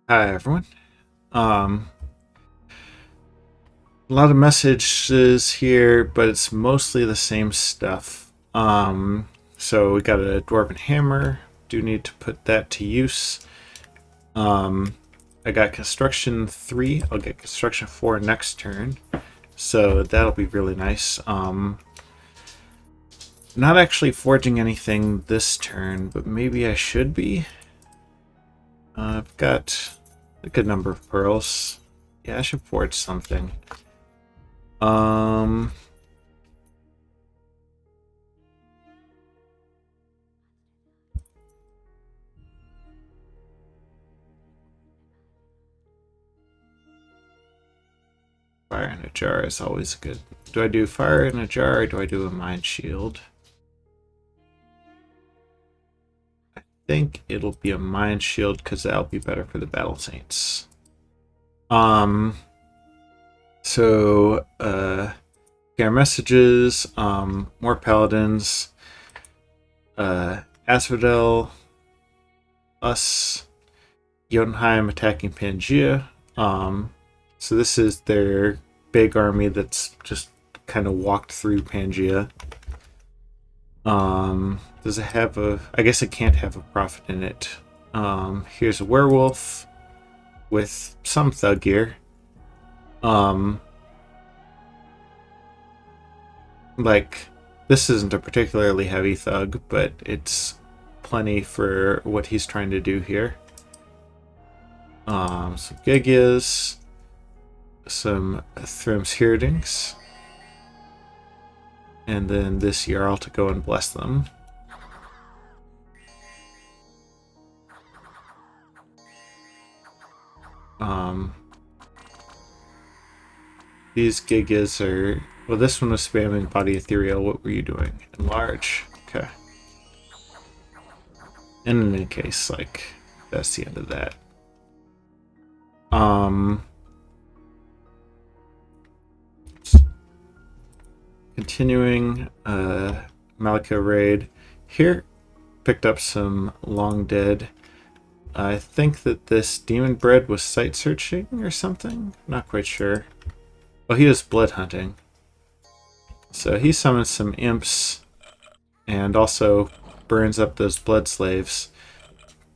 Hi everyone. Um, a lot of messages here, but it's mostly the same stuff. So we got a dwarven hammer. Do need to put that to use. Um, I got construction 3. I'll get construction 4 next turn. So that'll be really nice. Not actually forging anything this turn, but maybe I should be. I've got a good number of pearls. Yeah, I should forge something. Um, Fire in a jar is always good. Do I do fire in a jar or do I do a mind shield? I think it'll be a mind shield because that'll be better for the battle saints. Um, our messages, more paladins, Asphodel, us, Jotunheim attacking Pangea. So this is their big army that's just kind of walked through Pangea. Does it have a... I guess it can't have a prophet in it. Here's a werewolf with some thug gear. Like, this isn't a particularly heavy thug, but it's plenty for what he's trying to do here. Some Gigias, some Thrim's Hirdings, and then this Jarl to go and bless them. These Gigas are... Well, this one was spamming Body Ethereal. What were you doing? Enlarge. Okay. In any case, like, that's the end of that. Continuing, Malika raid. Here, picked up some Long Dead. I think that this demon bread was sight searching or something. Not quite sure. Oh, he was blood hunting. So he summons some imps and also burns up those blood slaves.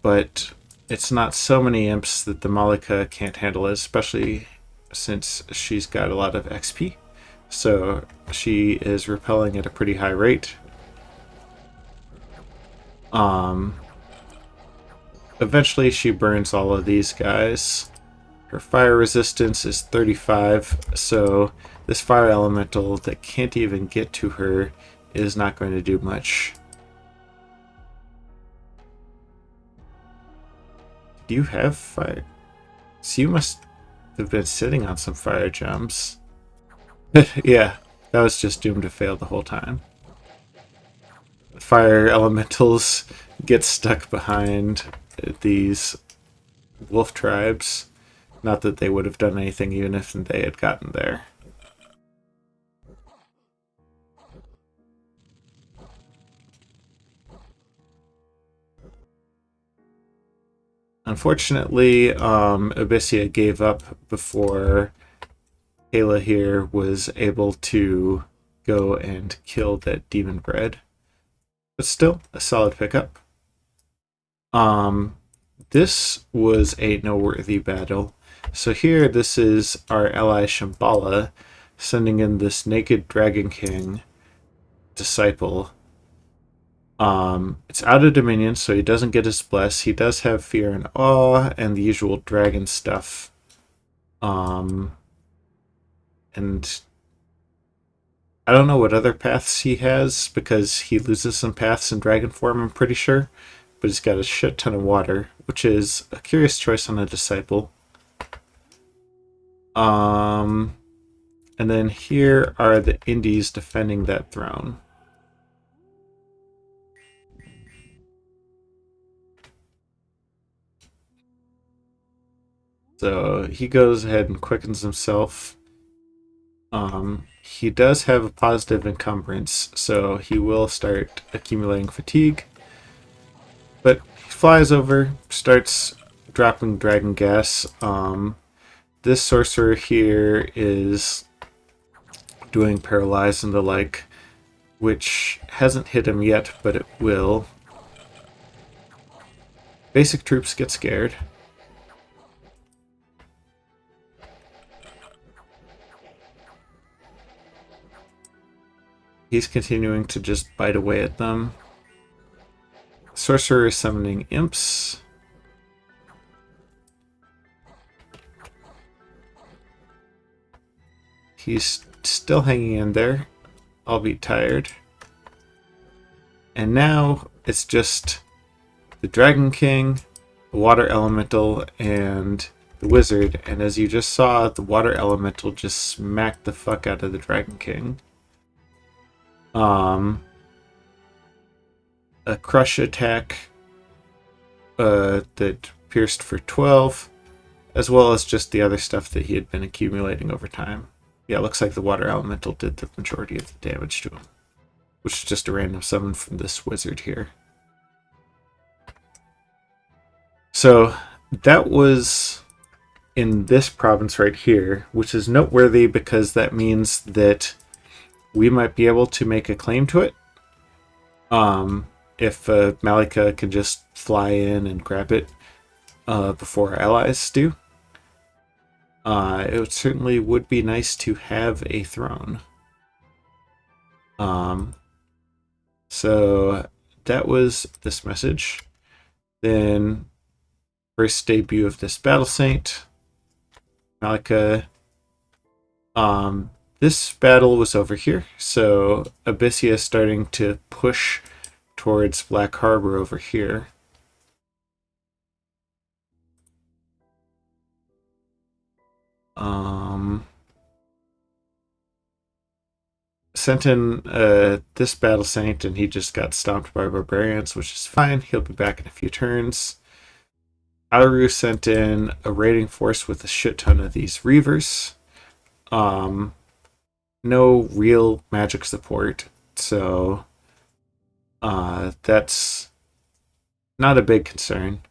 But it's not so many imps that the Malika can't handle it, especially since she's got a lot of XP. So she is repelling at a pretty high rate. Eventually she burns all of these guys. Her fire resistance is 35, so this fire elemental that can't even get to her is not going to do much. Do you have fire? So you must have been sitting on some fire gems. Yeah, that was just doomed to fail the whole time. Fire elementals get stuck behind these wolf tribes. Not that they would have done anything even if they had gotten there. Unfortunately, Abyssia gave up before Kayla here was able to go and kill that demon bread. But still, a solid pickup. This was a noteworthy battle. So here, this is our ally Shambhala sending in this naked Dragon King disciple. It's out of Dominion, so he doesn't get his bless. He does have Fear and Awe and the usual dragon stuff. And I don't know what other paths he has, because he loses some paths in dragon form, I'm pretty sure. But he's got a shit ton of water, which is a curious choice on a disciple. And then here are the Indies defending that throne. So he goes ahead and quickens himself. He does have a positive encumbrance, so he will start accumulating fatigue. But he flies over, starts dropping dragon gas. This sorcerer here is doing paralyze and the like, which hasn't hit him yet, but it will. Basic troops get scared. He's continuing to just bite away at them. Sorcerer is summoning imps. He's still hanging in there, albeit tired. And now it's just the Dragon King, the Water Elemental, and the Wizard. And as you just saw, the Water Elemental just smacked the fuck out of the Dragon King. A crush attack that pierced for 12, as well as just the other stuff that he had been accumulating over time. Yeah, it looks like the Water Elemental did the majority of the damage to him, which is just a random summon from this wizard here. So that was in this province right here, which is noteworthy because that means that we might be able to make a claim to it. If Malika can just fly in and grab it before our allies do. It certainly would be nice to have a throne. So that was this message. Then first debut of this Battle Saint, Malika. This battle was over here, so Abyssia is starting to push towards Black Harbor over here. Sent in this Battle Saint, and he just got stomped by barbarians, which is fine. He'll be back in a few turns. Auru sent in a raiding force with a shit ton of these Reavers. No real magic support, so that's not a big concern.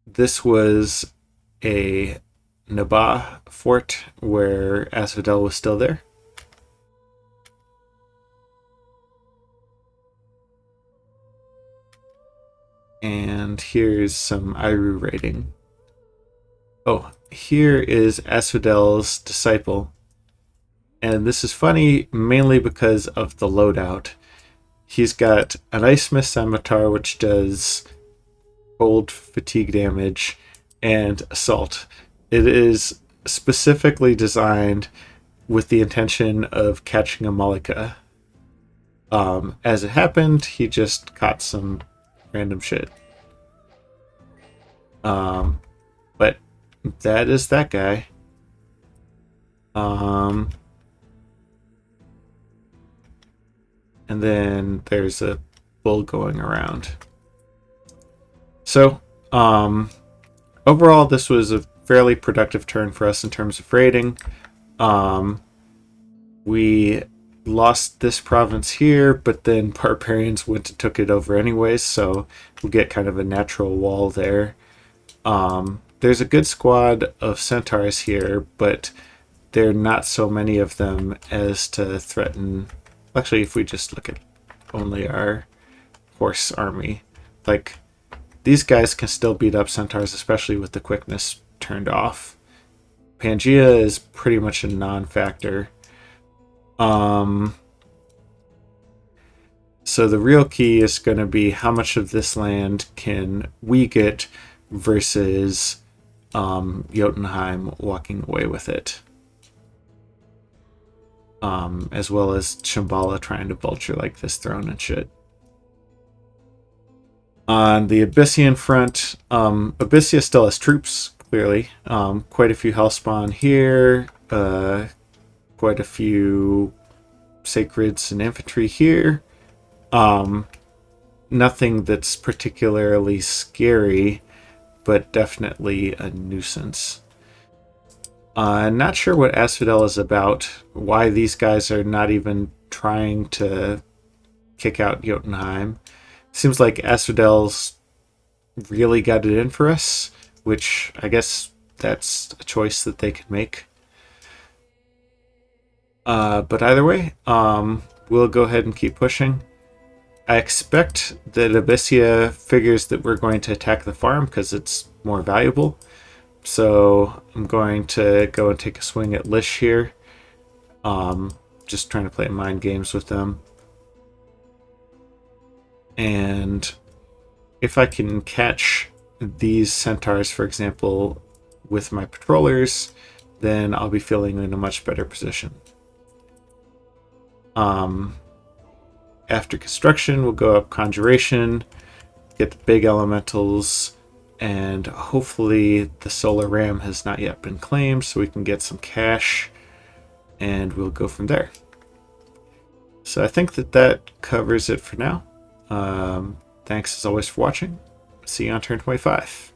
This was a Nabah fort where Asphodel was still there. And here's some Auru raiding. Oh, here is Asphodel's disciple. And this is funny mainly because of the loadout. He's got an Ice Smith Scimitar, which does cold fatigue damage, and assault. It is specifically designed with the intention of catching a Malika. As it happened, he just caught some random shit. But that is that guy. And then there's a bull going around. So, overall, this was a fairly productive turn for us in terms of raiding. We lost this province here, but then barbarians went and took it over anyways, so we'll get kind of a natural wall there. There's a good squad of centaurs here, but there are not so many of them as to threaten. Actually, if we just look at only our horse army, like, these guys can still beat up centaurs, especially with the quickness turned off. Pangea is pretty much a non-factor. So the real key is going to be how much of this land can we get versus Jotunheim walking away with it. As well as Shambhala trying to vulture like this throne and shit. On the Abyssian front, Abyssia still has troops, clearly. Quite a few Hellspawn here, quite a few Sacreds and infantry here. Nothing that's particularly scary, but definitely a nuisance. Not sure what Asphodel is about, why these guys are not even trying to kick out Jotunheim. Seems like Asphodel's really got it in for us, which I guess that's a choice that they could make. But either way, we'll go ahead and keep pushing. I expect that Abyssia figures that we're going to attack the farm because it's more valuable. So I'm going to go and take a swing at Lish here. Just trying to play mind games with them. And if I can catch these centaurs, for example, with my patrollers, then I'll be feeling in a much better position. After construction, we'll go up conjuration, get the big elementals, and hopefully the solar ram has not yet been claimed, so we can get some cash, and we'll go from there. So I think that covers it for now. Thanks as always for watching. See you on turn 25.